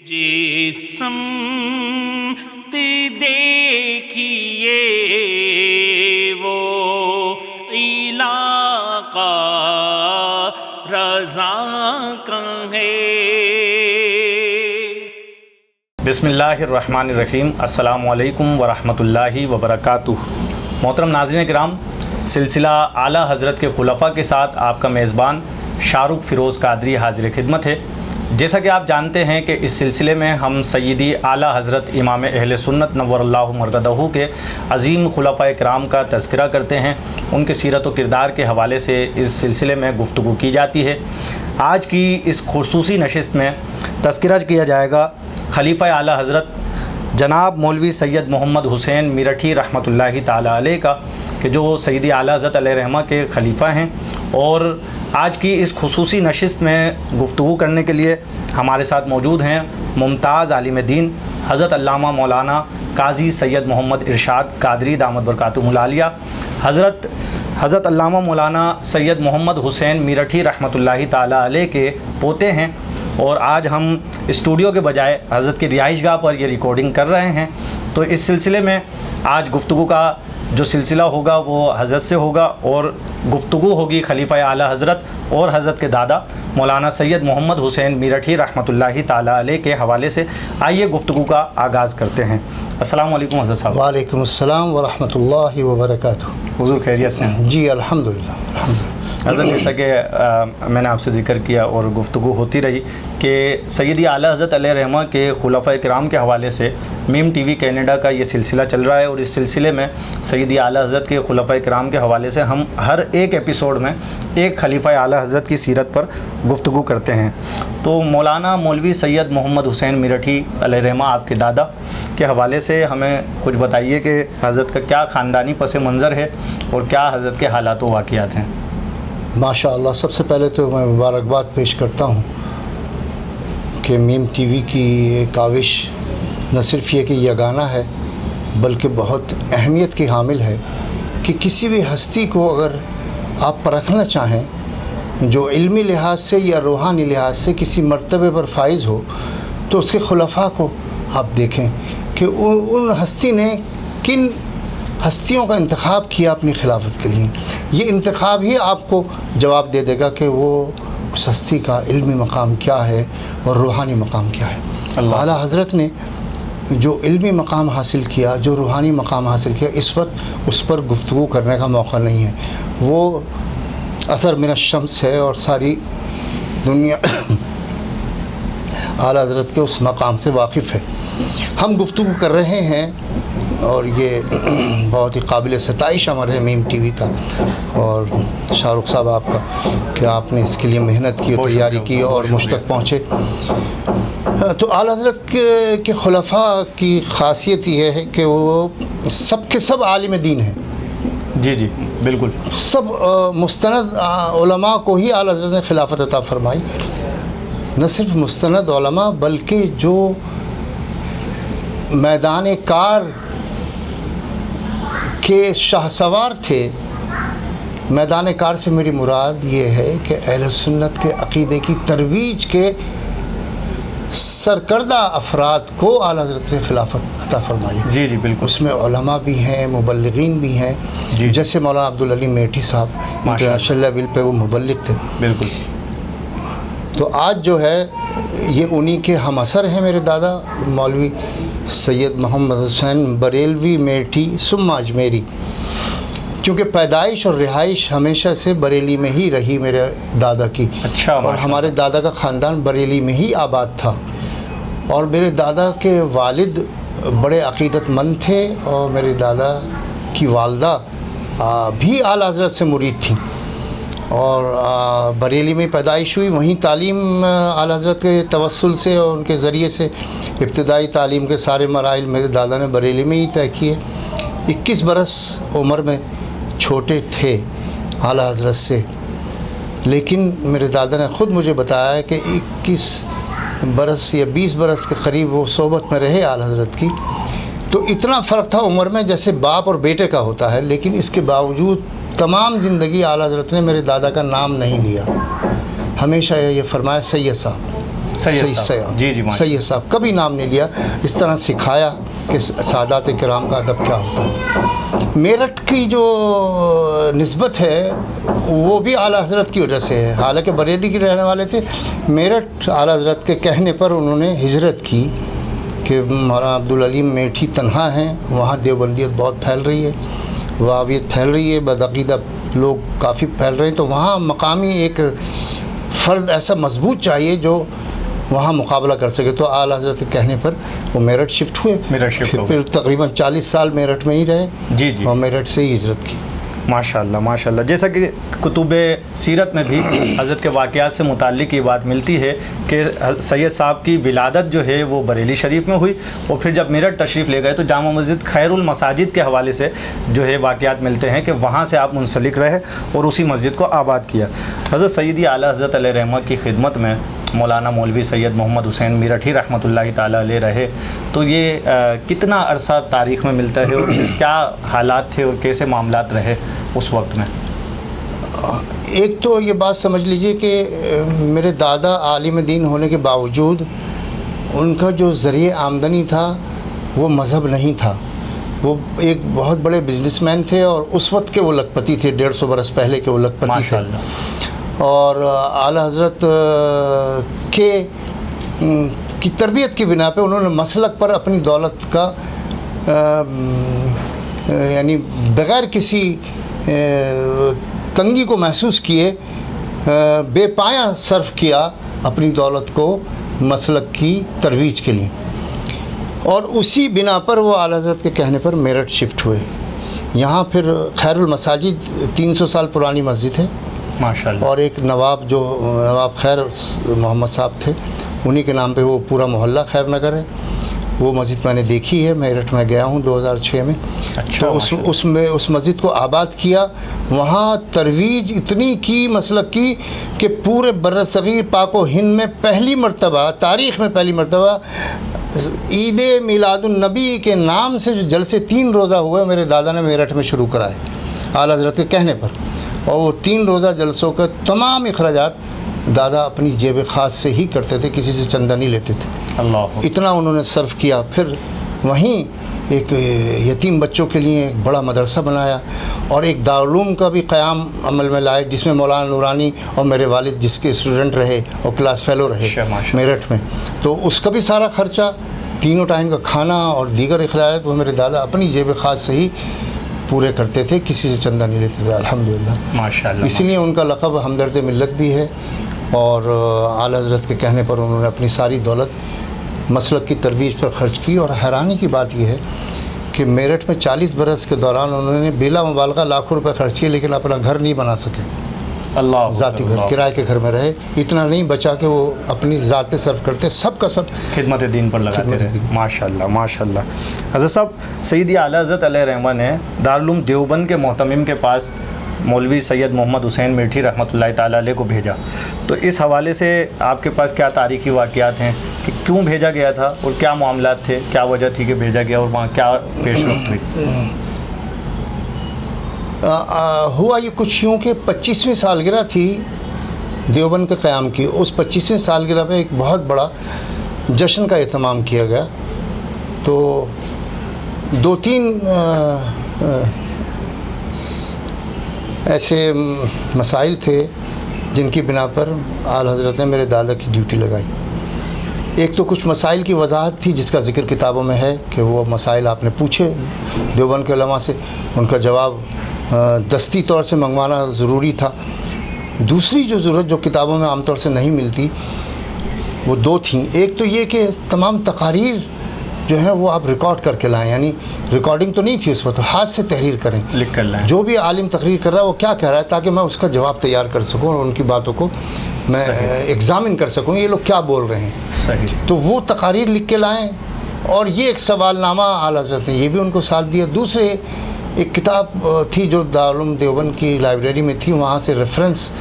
जिसम देखिए वो इलाका रज़ा कहे। बिस्मिल्लाहिर्रहमानिर्रहीम। अस्सलामु अलैकुम वरहमतुल्लाहि वबरकातुहू। मोहतरम नाज़रीन किराम, सिलसिला आला हज़रत के खुलफ़ा के साथ आपका मेज़बान शाहरुख फ़िरोज़ कादरी हाज़िर खिदमत है। जैसा कि आप जानते हैं कि इस सिलसिले में हम सय्यदी आला हज़रत इमाम अहले सुन्नत नव्वरल्लाहु मरकदहू के अज़ीम खुलफ़ाए किराम का तज़किरा करते हैं। उनके सीरत व किरदार के हवाले से इस सिलसिले में गुफ्तगू की जाती है। आज की इस खुसूसी नशिस्त में तज़किरा किया जाएगा खलीफ़ा आला हज़रत जनाब मौलवी सैयद मोहम्मद हुसैन मीरठी रहमतुल्लाहि ताला अलैह का, कि जो सय्यदी आला हज़रत अलैहिर्रहमा के खलीफ़ा हैं। और आज की इस खुसूसी नशिस्त में गुफ्तगू करने के लिए हमारे साथ मौजूद हैं मुमताज़ आलिम दीन हज़रत अल्लामा मौलाना काज़ी सैयद मोहम्मद इरशाद कादरी दामत बरकातुहुल आलिया, हज़रत अल्लामा मौलाना सैयद मोहम्मद हुसैन मीरठी रहमतुल्लाहि ताला अलैह के पोते हैं। और आज हम स्टूडियो के बजाय हज़रत की रिहाइशगाह पर ये रिकॉर्डिंग कर रहे हैं। तो इस सिलसिले में आज गुफ्तगू का जो सिलसिला होगा वो हज़रत से होगा, और गुफ्तगू होगी खलीफ़ा आला हज़रत और हज़रत के दादा मौलाना सैयद मोहम्मद हुसैन मीरठी रहमतुल्लाहि ताला अलैह के हवाले से। आइए गुफ्तगू का आगाज़ करते हैं। अस्सलामु अलैकुम हज़रत साहब। वालेकुम अस्सलाम व रहमतुल्लाहि व बरकातुहू। हुज़ूर खैरियत से हैं? जी अल्हम्दुलिल्लाह अल्हम्दुलिल्लाह। हज़रत, जैसा कि मैंने आपसे ज़िक्र किया और गुफ्तगू होती रही कि सय्यदी आला हज़रत अलैहिर्रहमा के खुलफ़ाए किराम के हवाले से मीम टीवी कनाडा का ये सिलसिला चल रहा है। और इस सिलसिले में सय्यदी आला हज़रत के खुलफ़ाए किराम के हवाले से हम हर एक एपिसोड में एक खलीफ़ा आला हज़रत की सीरत पर गुफ्तगू करते हैं। तो मौलाना मौलवी सैयद मोहम्मद हुसैन मीरठी अलैहिर्रहमा आपके दादा के हवाले से हमें कुछ बताइए कि हज़रत का क्या ख़ानदानी पस मंज़र है और क्या हज़रत के हालात व वाक़ियात हैं। माशाअल्लाह, सबसे पहले तो मैं मुबारकबाद पेश करता हूँ कि मीम टीवी की ये काविश न सिर्फ़ ये कि यगाना है बल्कि बहुत अहमियत की हामिल है कि किसी भी हस्ती को अगर आप परखना चाहें जो इल्मी लिहाज से या रूहानी लिहाज से किसी मर्तबे पर फाइज़ हो, तो उसके खुलफ़ा को आप देखें कि उन हस्ती ने किन हस्तियों का इंतखाब किया अपनी खिलाफत के लिए। ये इंतखाब ही आपको जवाब दे देगा कि वो उस हस्ती का इल्मी मकाम क्या है और रूहानी मकाम क्या है। आला हज़रत ने जो इल्मी मकाम हासिल किया, जो रूहानी मकाम हासिल किया, इस वक्त उस पर गुफ्तगू करने का मौका नहीं है। वो असर मिनश-शम्स है और सारी दुनिया आला हज़रत के उस मकाम से वाकिफ़ है। हम गुफ्तगू कर रहे हैं और ये बहुत ही काबिल सताइश अमर है मीम टीवी का और शाहरुख साहब आपका कि आपने इसके लिए मेहनत की, तैयारी की और मुझ तक पहुँचे। तो आला हज़रत के खुलफ़ा की ख़ासियत ये है कि वो सब के सब आलिम दीन हैं। जी जी बिल्कुल। सब मुस्तनद उलमा को ही आला हज़रत ने खिलाफत अता फरमाई। न सिर्फ मुस्तनद उलमा बल्कि जो मैदान कार के शाहसवार थे। मैदान कार से मेरी मुराद ये है कि अहले सुन्नत के अक़ीदे की तरवीज के सरकर्दा अफराद को आला हज़रत ने खिलाफत अता फरमाई। जी जी बिल्कुल। उसमें उलमा भी हैं, मुबल्लिगीन भी हैं। जैसे मौलाना अब्दुल अली मेठी साहब इंटरनेशनल लेवल पे वो मुबल्लिग थे। बिल्कुल। तो आज जो है ये उन्हीं के हम असर हैं मेरे दादा मौलवी सैयद मोहम्मद हुसैन बरेलवी मेठी सुम्मा अजमेरी। क्योंकि पैदाइश और रिहाइश हमेशा से बरेली में ही रही मेरे दादा की। अच्छा। और हमारे दादा का ख़ानदान बरेली में ही आबाद था। और मेरे दादा के वालिद बड़े अक़ीदतमंद थे और मेरे दादा की वालदा भी आला हज़रत से मुरीद थी और बरेली में पैदाइश हुई। वहीं तालीम आला हज़रत के तवस्सुल से और उनके ज़रिए से इब्तिदाई तालीम के सारे मराइल मेरे दादा ने बरेली में ही तय किए। 21 बरस उम्र में छोटे थे आला हज़रत से, लेकिन मेरे दादा ने ख़ुद मुझे बताया कि 21 बरस या 20 बरस के करीब वो सोबत में रहे आला हज़रत की। तो इतना फ़र्क था उम्र में जैसे बाप और बेटे का होता है। लेकिन इसके बावजूद तमाम ज़िंदगी आला हज़रत ने मेरे दादा का नाम नहीं लिया। हमेशा ये फरमाया सैयद साहब, सैयद साहब, कभी नाम नहीं लिया, इस तरह सिखाया कि सादात किराम का अदब क्या होता है। मेरठ की जो निस्बत है वो भी आला हज़रत की वजह से है, हालांकि बरेली के रहने वाले थे। मेरठ आला हज़रत के कहने पर उन्होंने हिजरत की कि मौलाना अब्दुल अलीम मेठी तन्हा हैं, वहाँ देवबंदियत बहुत फैल रही है, वहाबियत फैल रही है, बदअक़ीदा लोग काफ़ी फैल रहे हैं, तो वहाँ मकामी एक फ़र्द ऐसा मजबूत चाहिए जो वहाँ मुकाबला कर सके। तो आला हज़रत के कहने पर वो मेरठ शिफ्ट हुए। फिर तकरीबन 40 साल मेरठ में ही रहे। जी। और मेरठ से ही हिजरत की। माशाल्लाह माशाल्लाह। जैसा कि कुतुब सीरत में भी हज़रत के वाक़यात से मुताल्लिक़ ये बात मिलती है कि सैयद साहब की विलादत जो है वो बरेली शरीफ में हुई, और फिर जब मेरठ तशरीफ़ ले गए तो जामा मस्जिद खैरुल मसाजिद के हवाले से जो है वाक़यात मिलते हैं कि वहाँ से आप मुंसलिक रहे और उसी मस्जिद को आबाद किया। हज़रत सैयदी आला हज़रत अलैहि रहमत की खिदमत में मौलाना मौलवी सैयद मोहम्मद हुसैन मीरठी रहमतुल्लाहि ताला अलैह रहे, तो ये कितना अरसा तारीख़ में मिलता है और क्या हालात थे और कैसे मामलात रहे उस वक्त में? एक तो ये बात समझ लीजिए कि मेरे दादा आलिम दीन होने के बावजूद उनका जो ज़रिए आमदनी था वो मज़हब नहीं था। वो एक बहुत बड़े बिजनेसमैन थे और उस वक्त के वो लखपति थे, 150 बरस पहले के वो लखपति थे। और आला हज़रत की तरबियत की बिना पे उन्होंने मसलक पर अपनी दौलत का यानी बग़ैर किसी तंगी को महसूस किए बेपाया सर्फ किया अपनी दौलत को मसलक की तरवीज के लिए, और उसी बिना पर वो आला हज़रत के कहने पर मेरठ शिफ्ट हुए। यहाँ फिर खैरुल मसाजिद 300 साल पुरानी मस्जिद है माशाअल्लाह, और एक नवाब खैर मोहम्मद साहब थे, उन्हीं के नाम पे वो पूरा मोहल्ला खैर नगर है। वो मस्जिद मैंने देखी है, मेरठ में गया हूँ 2006 में। अच्छा, तो उस मस्जिद को आबाद किया। वहाँ तरवीज इतनी की मसलक की कि पूरे बर्रसगीर पाक व हिंद में पहली मरतबा, तारीख़ में पहली मरतबा ईद मिलादुन्नबी के नाम से जो जलसे 3 रोज़ा हुए मेरे दादा ने मेरठ में शुरू कराए आला हज़रत के कहने पर, और वो 3 रोज़ा जलसों का तमाम अखराजात दादा अपनी जेब ख़ास से ही करते थे, किसी से चंदा नहीं लेते थे। अल्लाह, इतना उन्होंने सर्व किया। फिर वहीं एक यतीम बच्चों के लिए एक बड़ा मदरसा बनाया और एक दारुल का भी क़याम अमल में लाए, जिसमें मौलाना नूरानी और मेरे वालिद जिसके स्टूडेंट रहे और क्लास फ़ेलो रहे मेरठ में। तो उसका भी सारा ख़र्चा, तीनों टाइम का खाना और दीगर अखराजात वो मेरे दादा अपनी जेब ख़ास से ही पूरे करते थे, किसी से चंदा नहीं लेते थे अल्हम्दुलिल्लाह माशाअल्लाह। इसीलिए उनका लक़ब हमदर्द मिल्लत भी है। और आला हज़रत के कहने पर उन्होंने अपनी सारी दौलत मसलक की तरवीज पर ख़र्च की। और हैरानी की बात यह है कि मेरठ में 40 बरस के दौरान उन्होंने बिला मुबालगा लाखों रुपए खर्च किए, लेकिन अपना घर नहीं बना सके। अल्लाह, ज़ाती घर, किराए के घर में रहे। इतना नहीं बचा कि वो अपनी ज़ात पे सर्व करते, सब का सब खिदमत दीन पर लगाते रहे। माशाअल्लाह माशाअल्लाह। हज़रत साहब, सैयदी आला हज़रत अलैहि रहमत ने दारुल उलूम देवबंद के मोहतमिम के पास मौलवी सैयद मोहम्मद हुसैन मीरठी रहमतुल्लाहि ताला अलैह को भेजा, तो इस हवाले से आपके पास क्या तारीख़ी वाक़यात हैं कि क्यों भेजा गया था और क्या मामलात थे, क्या वजह थी कि भेजा गया और वहाँ क्या पेशरफ्त हुई? हुआ ये कुछ यूँ कि 25वीं सालगिरह थी देवबंद के क़याम की। उस 25वीं सालगिरह पे एक बहुत बड़ा जश्न का एहतमाम किया गया। तो 2-3 ऐसे मसाइल थे जिनकी बिना पर आला हज़रत ने मेरे दादा की ड्यूटी लगाई। एक तो कुछ मसाइल की वजाहत थी जिसका ज़िक्र किताबों में है कि वो मसाइल आपने पूछे देवबंद के उलमा से, उनका जवाब दस्ती तौर से मंगवाना ज़रूरी था। दूसरी जो ज़रूरत जो किताबों में आमतौर से नहीं मिलती वो 2 थीं। एक तो ये कि तमाम तकारीर जो है वो आप रिकॉर्ड करके लाएं, यानी रिकॉर्डिंग तो नहीं थी उस वक्त, हाथ से तहरीर करें, लिख कर लाएं। जो भी आलिम तकरीर कर रहा है वो क्या कह रहा है, ताकि मैं उसका जवाब तैयार कर सकूं और उनकी बातों को मैं एग्ज़ामिन कर सकूं, ये लोग क्या बोल रहे हैं। सही। तो वो तकारीर लिख के लाएँ। और ये एक सवालनामा आला हज़रत ने ये भी उनको साथ दिया। दूसरे एक किताब थी जो दारुल उलूम देवबंद की लाइब्रेरी में थी, वहाँ से रेफरेंस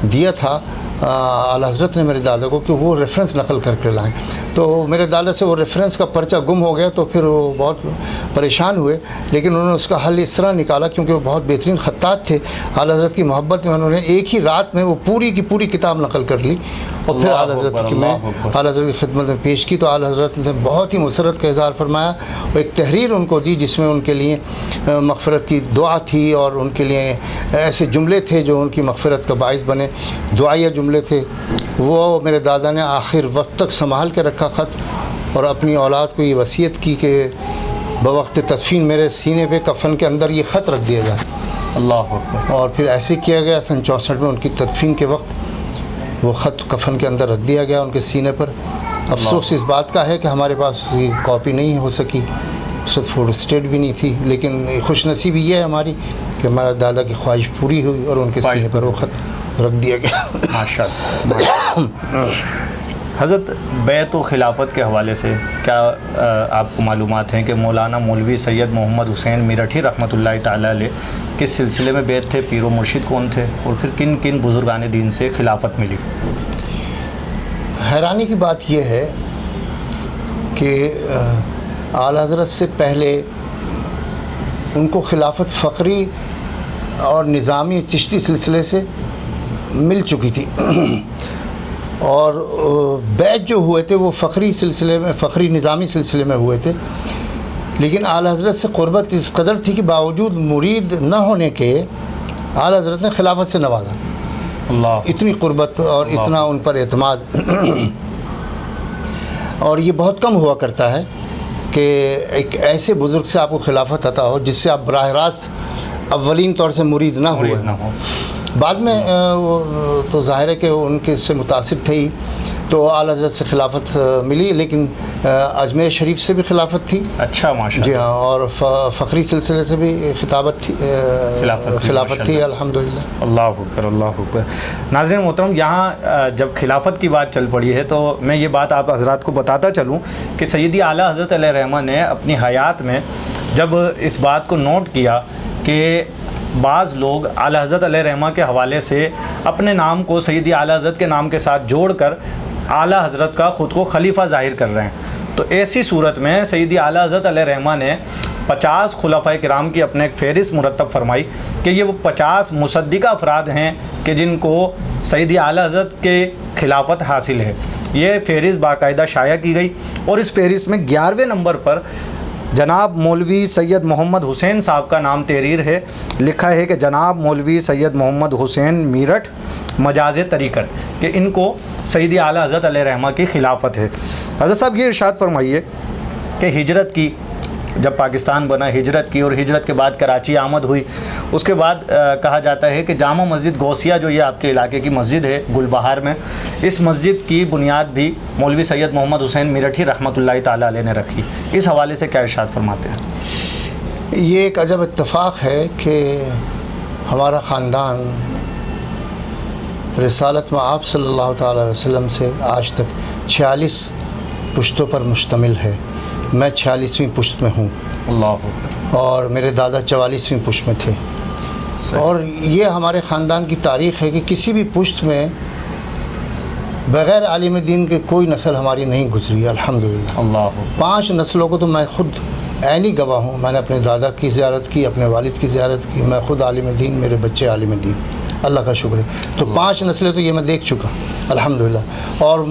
दिया था आला हज़रत ने मेरे दादा को कि वो रेफरेंस नकल करके लाएं। तो मेरे दादा से वो रेफरेंस का पर्चा गुम हो गया, तो फिर वो बहुत परेशान हुए, लेकिन उन्होंने उसका हल इस तरह निकाला, क्योंकि वो बहुत बेहतरीन ख़त्तात थे। आला हज़रत की मोहब्बत में उन्होंने एक ही रात में वो पूरी की पूरी किताब नकल कर ली और फिर आला हज़रत की मैं आला हज़रत की खिदमत में पेश की। तो आला हज़रत ने बहुत ही मुसरत का इज़हार फरमाया और एक तहरीर उनको दी जिसमें उनके लिए मग़फ़िरत की दुआ थी और उनके लिए ऐसे जुमले थे जो उनकी मग़फ़िरत का बाइस बने, दुआया जुमले थे। वो मेरे दादा ने आखिर वक्त तक संभाल के रखा ख़त और अपनी औलाद को ये वसीयत की कि बवक्त तदफीन मेरे सीने पे कफ़न के अंदर ये ख़त रख दिया जाए। अल्लाह अकबर। और फिर ऐसे किया गया। सन 64 में उनकी तदफीन के वक्त वो ख़त कफ़न के अंदर रख दिया गया उनके सीने पर। अफसोस इस बात का है कि हमारे पास उसकी कॉपी नहीं हो सकी, उस वक्त फ़ोटो स्टेट भी नहीं थी, लेकिन खुशनसीबी ये है हमारी कि हमारा दादा की ख्वाहिश पूरी हुई और उनके सीने पर वो ख़त रख दिया गया। माशाअल्लाह। हज़रत बैत व खिलाफत के हवाले से क्या आपको मालूमात हैं कि मौलाना मौलवी सैयद मोहम्मद हुसैन मीरठी रहमतुल्लाहि ताला अलैह किस सिलसिले में बैत थे, पीर व मुर्शिद कौन थे और फिर किन किन बुज़ुर्गान दीन से खिलाफत मिली? हैरानी की बात यह है कि आला हज़रत से पहले उनको खिलाफत फ़करी और निज़ामी चिश्ती सिलसिले से मिल चुकी थी और बैत जो हुए थे वो फ़करी सिलसिले में, फ़करी निज़ामी सिलसिले में हुए थे। लेकिन आला हज़रत से क़ुरबत इस कदर थी कि बावजूद मुरीद न होने के आला हज़रत ने खिलाफत से नवाजा। अल्लाह। इतनी क़ुरबत और इतना उन पर एतमाद। और ये बहुत कम हुआ करता है कि एक ऐसे बुज़ुर्ग से आपको खिलाफत अता हो जिससे आप बराह रास्त अव्वलीन तौर से मुरीद ना हो। बाद में वो तो ज़ाहिर है कि उनके से मुतासिर थे ही, तो आला हज़रत से खिलाफत मिली, लेकिन अजमेर शरीफ से भी खिलाफत थी। अच्छा, माशाअल्लाह। जी हाँ, और फ़खरी सिलसिले से भी खिताबत थी, खिलाफत थी अल्हम्दुलिल्लाह। अल्लाह अकबर, अल्लाह अकबर। नाज़रीन मोहतरम, यहाँ जब खिलाफत की बात चल पड़ी है तो मैं ये बात आप हज़रात को बताता चलूँ कि सैयदी आला हज़रत अलैहिर्रहमा ने अपनी हयात में जब इस बात को नोट किया कि बाज़ लोग आला हज़रत अलैहिर्रहमा के हवाले से अपने नाम को सैयदी आला हज़रत के नाम के साथ जोड़कर आला हज़रत का ख़ुद को खलीफा ज़ाहिर कर रहे हैं, तो ऐसी सूरत में सैयदी आला हज़रत अलैहिर्रहमा ने 50 खुलफ़ाए किराम की अपने एक फ़हरिस्त मुरतब फरमाई कि ये वो 50 मुसद्दिक़ा अफराद हैं कि जिनको सैयदी आला हज़रत के खिलाफत हासिल है। ये फ़हरिस्त बाकायदा शाया की गई और इस फ़हरिस्त में 11वें नंबर पर जनाब मौलवी सैयद मोहम्मद हुसैन साहब का नाम तहरीर है। लिखा है कि जनाब मौलवी सैयद मोहम्मद हुसैन मीरठ मजाज़ तरीक़त, कि इनको सैयदी आला हज़रत अलैहिर्रहमा की खिलाफत है। हज़रत साहब ये इरशाद फरमाइए कि हिजरत की, जब पाकिस्तान बना, हिजरत की और हिजरत के बाद कराची आमद हुई, उसके बाद कहा जाता है कि जामा मस्जिद गौसिया जो ये आपके इलाके की मस्जिद है गुलबहार में, इस मस्जिद की बुनियाद भी मौलवी सैयद मोहम्मद हुसैन मीरठी रहमतुल्लाहि ताला अलैह ने रखी। इस हवाले से क्या इरशाद फरमाते हैं? ये एक अजब इत्तफ़ाक़ है कि हमारा ख़ानदान रिसालत में आप सल्लल्लाहु ताला अलैहि वसल्लम से आज तक 46 पुश्तों पर मुश्तमिल है। मैं 46वीं पुश्त में हूँ। अल्लाह। और मेरे दादा 44वीं पुश्त में थे। और ये हमारे ख़ानदान की तारीख़ है कि किसी भी पुश्त में बग़ैर आलिम दीन के कोई नस्ल हमारी नहीं गुजरी अल्हम्दुलिल्लाह। अल्लाह। 5 नस्लों को तो मैं ख़ुद ऐनी गवाह हूँ। मैंने अपने दादा की ज़ियारत की, अपने वालिद की ज़ियारत की, मैं ख़ुद आलिम दीन, मेरे बच्चे आलिम दीन, अल्लाह का शुक्र है। तो 5 नस्लें तो ये मैं देख चुका अल्हम्दुलिल्लाह। और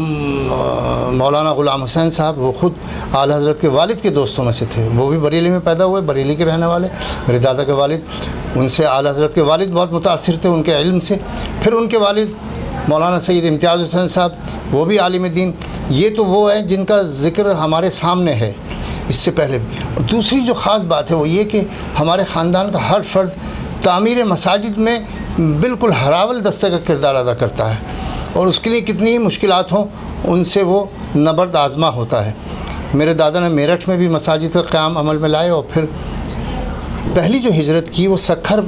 मौलाना ग़ुलाम हुसैन साहब वो ख़ुद आला हज़रत के वालिद के दोस्तों में से थे। वो भी बरेली में पैदा हुए, बरेली के रहने वाले। मेरे दादा के वालिद, उनसे आला हज़रत के वालिद बहुत मुतासिर थे उनके इल्म से। फिर उनके वालिद मौलाना सैयद इम्तियाज़ हुसैन साहब, वो भी आलिम दीन। ये तो वो हैं जिनका ज़िक्र हमारे सामने है इससे पहले भी। दूसरी जो ख़ास बात है वो ये कि हमारे ख़ानदान का हर फ़र्द तामीर मसाजिद में बिल्कुल हरावल दस्ते का किरदार अदा करता है और उसके लिए कितनी ही मुश्किलात हों उनसे वो नबर्द आज़मा होता है। मेरे दादा ने मेरठ में भी मसाजिद का क़याम अमल में लाए और फिर पहली जो हिजरत की वो सखर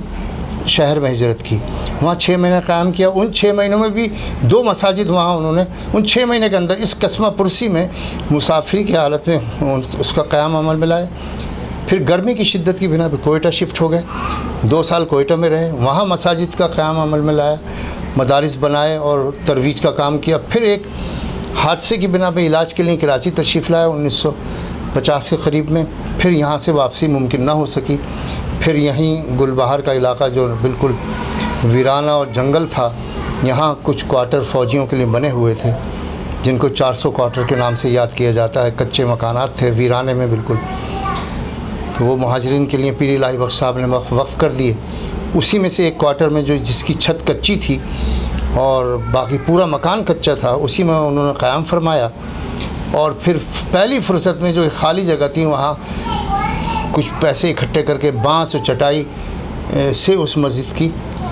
शहर में हिजरत की, वहाँ 6 महीने क़याम किया। उन 6 महीनों में भी 2 मसाजिद वहाँ उन्होंने उन 6 महीने के अंदर इस कस्मा पुरसी में मुसाफिरी की हालत में उसका क़याम अमल में लाए। फिर गर्मी की शिद्दत की बिना पे कोयटा शिफ्ट हो गए, 2 साल कोयटा में रहे, वहाँ मसाजिद का क़याम अमल में लाया, मदारिस बनाए और तरवीज का काम किया। फिर एक हादसे की बिना पे इलाज के लिए कराची तशरीफ़ लाया 1950 के करीब में। फिर यहाँ से वापसी मुमकिन ना हो सकी। फिर यहीं गुलबहार का इलाका जो बिल्कुल वीराना और जंगल था, यहाँ कुछ क्वार्टर फ़ौजियों के लिए बने हुए थे जिनको 400 क्वार्टर के नाम से याद किया जाता है। कच्चे मकानात थे वीराने में बिल्कुल, तो वो मुहाजिरीन के लिए पीर इलाही बख्श साहब ने वक्फ़ कर दिए। उसी में से एक क्वार्टर में जो जिसकी छत कच्ची थी और बाकी पूरा मकान कच्चा था, उसी में उन्होंने क़याम फरमाया। और फिर पहली फ़ुर्सत में जो खाली जगह थी वहाँ कुछ पैसे इकट्ठे करके बांस और चटाई से उस मस्जिद की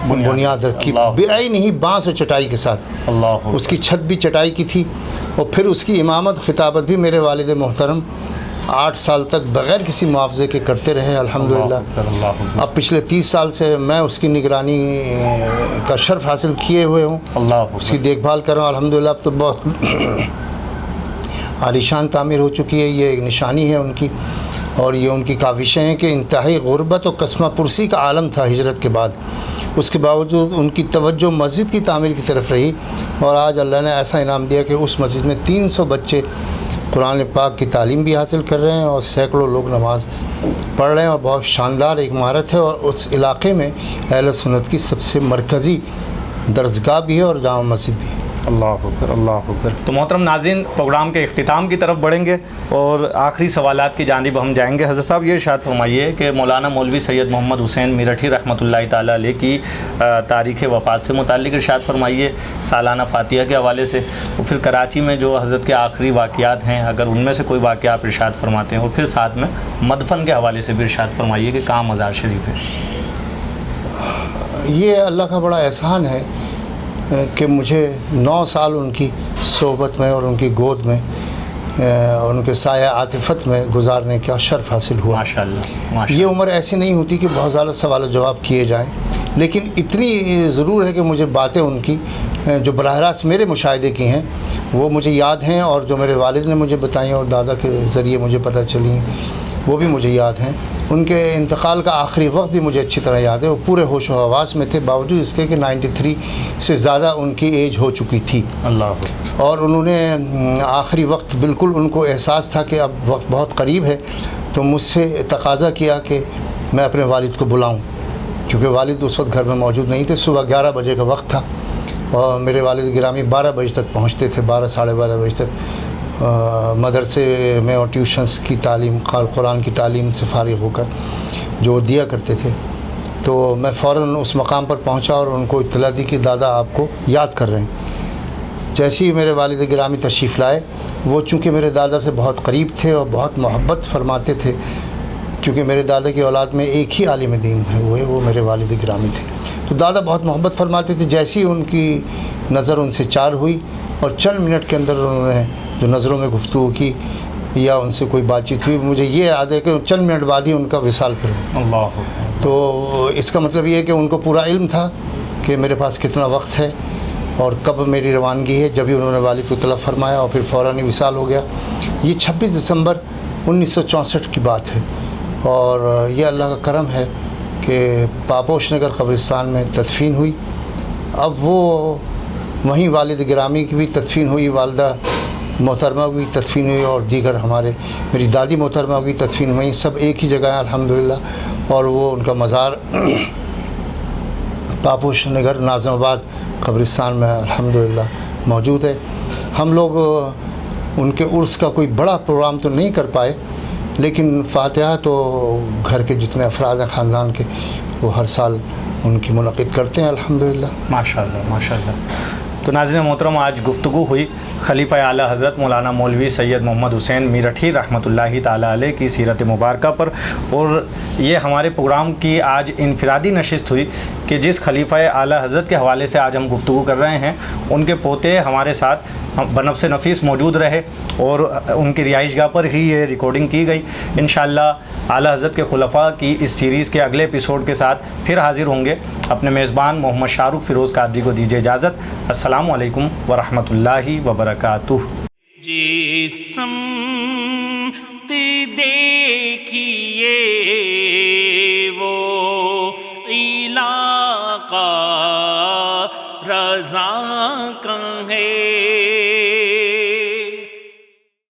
बुनियाद रखी, बिराई नहीं, बांस और चटाई के साथ। उसकी छत भी चटाई की थी और फिर उसकी इमामत खिताबत भी मेरे वालिद मोहतरम 8 साल तक बग़ैर किसी मुआवजे के करते रहे अल्हम्दुलिल्लाह। अब पिछले 30 साल से मैं उसकी निगरानी का शर्फ हासिल किए हुए हूँ, उसकी देखभाल कर रहा हूँ अल्हम्दुलिल्लाह। अब तो बहुत आलीशान तामीर हो चुकी है, ये एक निशानी है उनकी। और ये उनकी काविशें हैं कि इंतहाई गुर्बत और कस्मा पुरसी का आलम था हिजरत के बाद, उसके बावजूद उनकी तवज्जो मस्जिद की तामीर की तरफ रही। और आज अल्लाह ने ऐसा इनाम दिया कि उस मस्जिद में 300 बच्चे कुरान पाक की तालीम भी हासिल कर रहे हैं और सैकड़ों लोग नमाज पढ़ रहे हैं और बहुत शानदार एक इमारत है। और उस इलाक़े में अहले सुन्नत की सबसे मरकज़ी दरसगाह भी है और जामा मस्जिद भी है। अल्लाह अकबर, अल्लाह अकबर। तो मोहतरम नाज़रीन, प्रोग्राम के इख्तिताम की तरफ बढ़ेंगे और आखिरी सवालात की जानिब हम जाएंगे। हज़रत साहब ये इरशाद फरमाइए कि मौलाना मौलवी सैयद मोहम्मद हुसैन मीरठी रहमतुल्लाहि ताला अलैह की तारीख़ वफ़ात से मुताल्लिक़ इरशाद फरमाइए, सालाना फातिहा के हवाले से। और फिर कराची में जो हज़रत के आखिरी वाक़यात हैं, अगर उनमें से कोई वाक़या आप इरशाद फरमाते हैं, और फिर साथ में मदफन के हवाले से भी इरशाद फरमाइए कि कहाँ मज़ार शरीफ है। ये अल्लाह का बड़ा एहसान है कि मुझे 9 साल उनकी सोहबत में और उनकी गोद में उनके साया आतिफत में गुजारने का शर्फ हासिल हुआ। माशाअल्लाह। ये उम्र ऐसी नहीं होती कि बहुत ज़्यादा सवाल जवाब किए जाएं, लेकिन इतनी ज़रूर है कि मुझे बातें उनकी जो बराह रास्त मेरे मुशाहिदे की हैं वो मुझे याद हैं, और जो मेरे वालिद ने मुझे बताई और दादा के ज़रिए मुझे पता चली वो भी मुझे याद हैं। उनके इंतकाल का आखिरी वक्त भी मुझे अच्छी तरह याद है। वो पूरे होश व हवास में थे, बावजूद इसके कि 93 से ज़्यादा उनकी एज हो चुकी थी। अल्लाह। और उन्होंने आखिरी वक्त बिल्कुल उनको एहसास था कि अब वक्त बहुत करीब है, तो मुझसे तकाज़ा किया कि मैं अपने वालिद को बुलाऊं, क्योंकि वालिद उस वक्त घर में मौजूद नहीं थे। सुबह 11 बजे का वक्त था और मेरे वालिद गिरामी 12 बजे तक पहुँचते थे, 12 साढ़े 12 बजे तक मदरसे में और ट्यूशन्स की तालीम, कुरान की तालीम से फ़ारिग़ होकर जो दिया करते थे। तो मैं फ़ौरन उस मकाम पर पहुंचा और उनको इत्तला दी कि दादा आपको याद कर रहे हैं। जैसे ही मेरे वालिद गिरामी तशरीफ़ लाए, वो चूँकि मेरे दादा से बहुत करीब थे और बहुत मोहब्बत फरमाते थे, क्योंकि मेरे दादा की औलाद में एक ही आलिम दीन है, वो मेरे वालिद गिरामी थे, तो दादा बहुत मोहब्बत फरमाते थे। जैसे ही उनकी नज़र उनसे चार हुई और चंद मिनट के अंदर उन्होंने जो नज़रों में गुफ्तगू की या उनसे कोई बातचीत हुई, मुझे ये याद है कि चंद मिनट बाद ही उनका विसाल फिर। अल्लाह। तो इसका मतलब ये है कि उनको पूरा इल्म था कि मेरे पास कितना वक्त है और कब मेरी रवानगी है। जब भी उन्होंने वालिद को तलब फरमाया और फिर फ़ौरन ही विसाल हो गया। ये 26 दिसंबर 1964 की बात है और ये अल्लाह का करम है कि पापोश नगर कब्रिस्तान में तदफीन हुई। अब वो वहीं वालिद गिरामी की भी तदफीन हुई, वालदा मोहतरमा की तदफीन हुई और दीगर हमारे मेरी दादी मोहतरमा की तदफीन हुई, सब एक ही जगह है अल्हम्दुलिल्लाह। और वो उनका मज़ार पापोश नगर नाज़माबाद कब्रिस्तान में अल्हम्दुलिल्लाह मौजूद है। हम लोग उनके उर्स का कोई बड़ा प्रोग्राम तो नहीं कर पाए, लेकिन फ़ातिहा तो घर के जितने अफराद हैं ख़ानदान के, वो हर साल उनकी मुनक़िद करते हैं अल्हम्दुलिल्लाह। माशाअल्लाह, माशाअल्लाह। तो नाज़रीन मोहतरम, आज गुफ्तगू हुई खलीफा आला हज़रत मौलाना मौलवी सैयद मोहम्मद हुसैन मीरठी रहमतुल्लाहि ताला अलैह की सीरत मुबारक पर, और ये हमारे प्रोग्राम की आज इनफरादी नशिस्त हुई कि जिस खलीफा आला हज़रत के हवाले से आज हम गुफ्तगू कर रहे हैं, उनके पोते हमारे साथ बनफ़्स नफीस मौजूद रहे और उनकी रिहाइशगाह पर ही ये रिकॉर्डिंग की गई। इंशाअल्लाह आला हज़रत के खुलफ़ा की इस सीरीज़ के अगले एपिसोड के साथ फिर हाज़िर होंगे। अपने मेज़बान मोहम्मद शाहरुख फ़िरोज़ कादरी को दीजिए इजाज़त। अस्सलामु अलैकुम वरहमतुल्लाहि वबरकातुहू। जिस्म देखिए